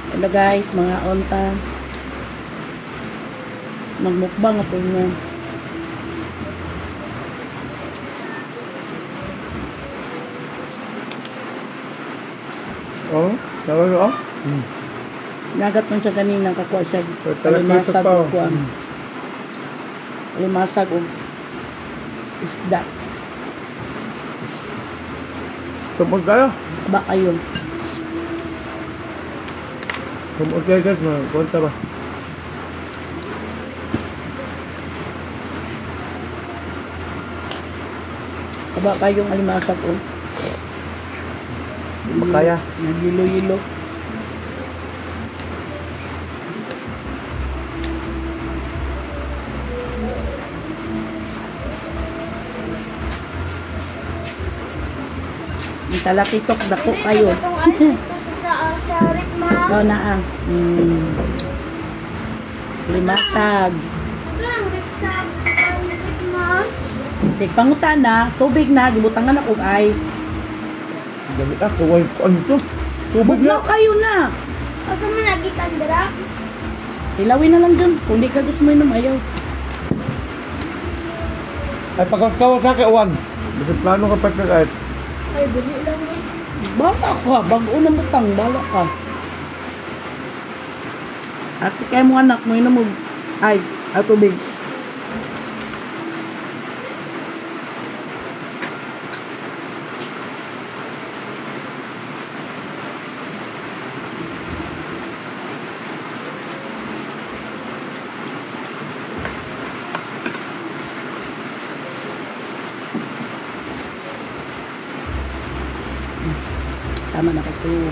Hello guys, mga onta. Magmukbang ako nga. Oh, tawag ko. Nagat man siya kanina, kakuha siya. Limasag o kuha. Limasag o isda. Tumod kayo. Ba kayo? Tumod kayo guys, magpunta ba? Aba kayong alimasag o. Makaya. Nagilo-yilo. Ang talakitok, dako kayo. Oo na ah. Limasag. Sige, pangutan na. Tubig na. Gibutangan ako ice. Dami ako, ano to? Tubig Bugnaw na. kayo na. Asa mo lagi kandira? Hilawin na lang dyan. Kung di ka gusto mo inom, ayaw. Ay, pagkaskawa sa akin, Juan. Basta plano ka pa kahit. Ay, bili lang eh. Bala ka. Bago na butang. Bala ka. At kaya mo anak mo, inom mo ice at tubig. Tama na kayo.